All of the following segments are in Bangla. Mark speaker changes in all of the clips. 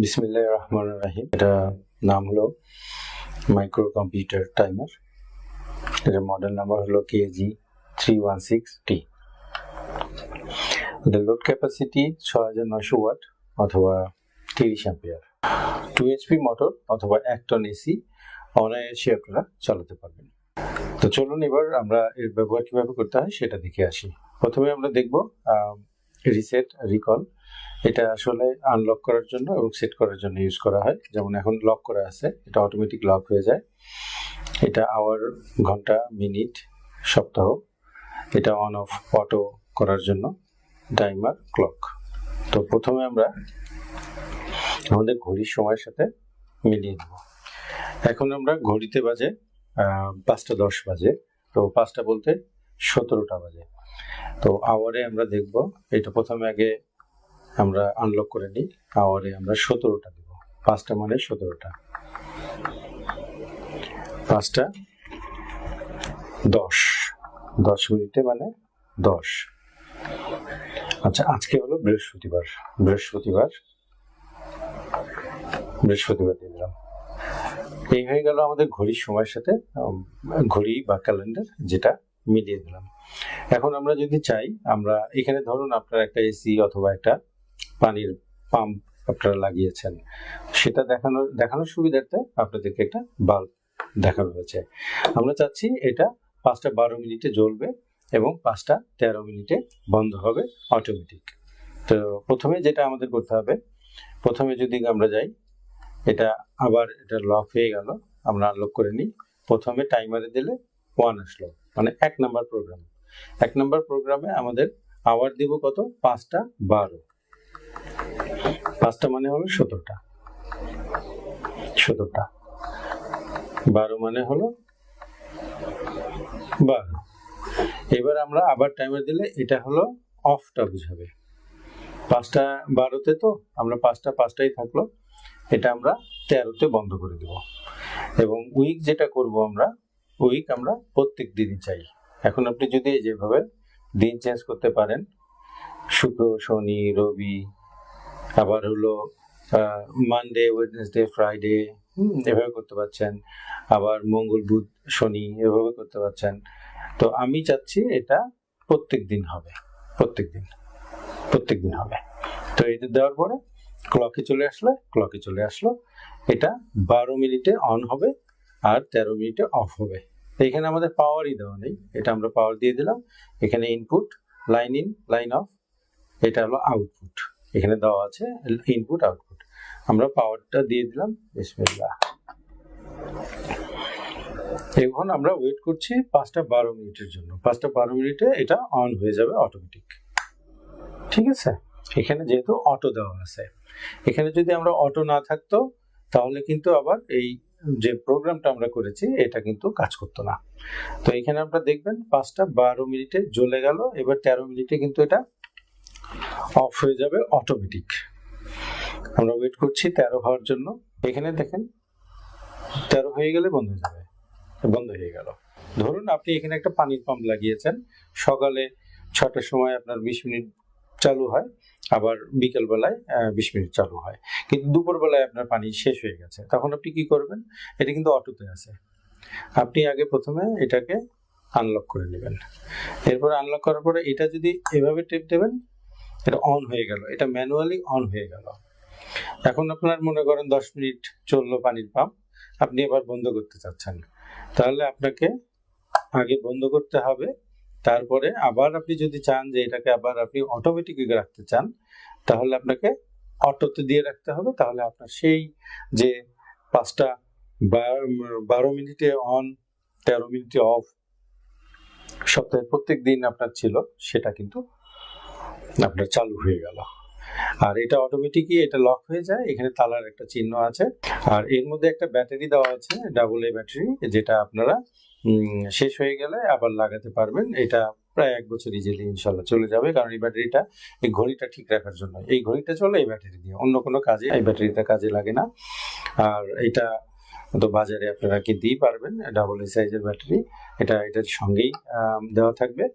Speaker 1: বিসমিল্লাহির রহমানির রহিম। এটা নাম হলো মাইক্রো কম্পিউটার টাইমার। এটার মডেল নাম্বার হলো KG316T। এটার লোড ক্যাপাসিটি 6900 ওয়াট অথবা 30 অ্যাম্পিয়ার। 2 HP মোটর অথবা 1 টন এসি অনায়াসে আপনারা চালাতে পারবেন। তো চলুন এবার আমরা এর ব্যবহার কিভাবে করতে হয় সেটা দেখে আসি। প্রথমে আমরা দেখব রিসেট রিকল। এটা আসলে আনলক করার জন্য এবং সেট করার জন্য ইউজ করা হয়। যেমন এখন লক করা আছে, এটা অটোমেটিক লক হয়ে যায়। এটা আওয়ার, ঘন্টা, মিনিট, সপ্তাহ। এটা অন অফ অটো করার জন্য টাইমার, ক্লক। তো প্রথমে আমরা আমাদের ঘড়ির সময়ের সাথে মিলিয়ে দেব। এখন আমরা ঘড়িতে বাজে 5:10 বাজে। তো 5টা বলতে 17টা বাজে। তো আওয়ারে আমরা দেখব, এটা প্রথমে আগে আমরা আনলক করে নিই। আওয়ারে আমরা 17টা দেব। 5টা মানে 17টা, 5টা 10 মিনিটে মানে 10। আচ্ছা, আজকে হলো বৃহস্পতিবার দিয়ে দিলাম। এই হয়ে গেল আমাদের ঘড়ির সময়ের সাথে ঘড়ি বা ক্যালেন্ডার, যেটা মিলিয়ে দিলাম। এখন আমরা যদি চাই, আমরা এখানে ধরুন আপনার একটা এসি অথবা একটা পানির পাম্প আপনারা লাগিয়েছেন, সেটা দেখানোর সুবিধার্থে আপনাদেরকে একটা বাল্ব দেখানো হয়েছে। আমরা চাচ্ছি এটা 5টা 12 মিনিটে জ্বলবে এবং 5টা 13 মিনিটে বন্ধ হবে অটোমেটিক। তো প্রথমে যেটা আমাদের করতে হবে, প্রথমে যদি আমরা যাই, এটা আবার এটা লক হয়ে গেল, আমরা আনলক করে নিই। প্রথমে টাইমারে দিলে 1 আসলো, মানে 1 নাম্বার প্রোগ্রাম। 1 নাম্বার প্রোগ্রামে আমাদের আওয়ার দিব কত? 5টা 12। 5টা মানে হলো 17টা, 12 মানে হলো 12। এবার আমরা আবার টাইমার দিলে এটা হলো অফটা বুঝাবে। 5টা 12তে তো আমরা 5টাই থাকলো, এটা আমরা 13তে বন্ধ করে দেব। এবং উইক যেটা করব আমরা প্রত্যেক দিনই চাই। এখন আপনি যদি যেভাবে দিন চেঞ্জ করতে পারেন, শুক্র, শনি, রবি, আবার হলো মানডে, ওয়েডনেসডে, ফ্রাইডে, এভাবে করতে পারছেন। আবার মঙ্গল, বুধ, শনি, এভাবে করতে পারছেন। তো আমি চাচ্ছি এটা প্রত্যেক দিন হবে। তো এটা দেওয়ার পরে ক্লকে চলে আসলো। এটা 12 মিনিটে অন হবে আর 13 মিনিটে অফ হবে। এখানে আমাদের পাওয়ারই দেওয়া নেই, এটা আমরা পাওয়ার দিয়ে দিলাম। এখানে input, line in, line of, এটা হলো আউটপুট। এখানে দেওয়া আছে ইনপুট আউটপুট, আমরা পাওয়ারটা দিয়ে দিলাম। বিসমিল্লাহ। এখন আমরা ওয়েট করছি 5টা 12 মিনিটের জন্য। 5টা 12 মিনিটে এটা অন হয়ে যাবে অটোমেটিক। ঠিক আছে, এখানে যেহেতু অটো দেওয়া আছে, এখানে যদি আমরা অটো না থাকতো তাহলে কিন্তু আবার এই যে প্রোগ্রামটা আমরা করেছি এটা কিন্তু কাজ করতো না। তো এখানে আপনারা দেখবেন 5টা 12 মিনিটে জ্বলে গেল। এবার 13 মিনিটে কিন্তু এটা অফ হয়ে যাবে অটোমেটিক। আমরা ওয়েট করছি 13 হওয়ার জন্য। এখানে দেখেন 13 হয়ে গেলে বন্ধ হয়ে গেল। ধরুন আপনি এখানে একটা পানির পাম্প লাগিয়েছেন, সকালে 6টার সময় আপনার 20 মিনিট চালু হয়, আবার বিকেল বেলায় 20 মিনিট চালু হয়, কিন্তু দুপুর বেলায় আপনার পানি শেষ হয়ে গেছে। তখন আপনি কি করবেন? এটা কিন্তু অটোতে আছে। আপনি আগে প্রথমে এটাকে আনলক করে নেবেন। এরপর আনলক করার পরে এটা যদি এভাবে টেপ দেবেন, এটা অন হয়ে গেল, এটা ম্যানুয়ালি অন হয়ে গেল। এখন আপনার মনে করেন 10 মিনিট চললো পানির পাম্প, আপনি এবার বন্ধ করতে চাচ্ছেন, তাহলে আপনাকে আগে বন্ধ করতে হবে। তারপরে আবার আপনি যদি চান যে এটাকে আবার আপনি অটোমেটিক রাখতে চান, তাহলে আপনাকে অটোতে দিয়ে রাখতে হবে। তাহলে আপনার সেই যে 5টা 12 মিনিটে অন, 13 মিনিটে অফ, সপ্তাহে প্রত্যেক দিন আপনার ছিল, সেটা কিন্তু আপনার চালু হয়ে গেল। আর এটা অটোমেটিকই এটা লক হয়ে যায়। এখানে তালার একটা চিহ্ন আছে, আর এর মধ্যে একটা ব্যাটারি দেওয়া আছে, AA ব্যাটারি, যেটা আপনারা শেষ হয়ে গেলে আবার লাগাতে পারবেন। এটা প্রায় 1 বছর ইজিলি ইনশাল্লাহ চলে যাবে, কারণ এই ব্যাটারিটা এই ঘড়িটা ঠিক রাখার জন্য। এই ঘড়িটা চলে এই ব্যাটারি দিয়ে, অন্য কোনো কাজে এই ব্যাটারিটা কাজে লাগে না। আর এটা তো বাজারে আপনারা কিনতেই পারবেন ডাবল এ সাইজের ব্যাটারি, এটার সঙ্গেই দেওয়া থাকবে।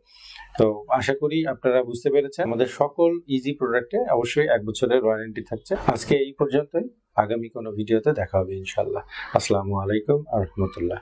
Speaker 1: তো আশা করি আপনারা বুঝতে পেরেছেন। আমাদের সকল ইজি প্রোডাক্টে অবশ্যই 1 বছরের ওয়ারেন্টি থাকছে। আজকে এই পর্যন্তই, আগামী কোনো ভিডিওতে দেখা হবে ইনশাল্লাহ। আসসালামু আলাইকুম আ রহমতুল্লাহ।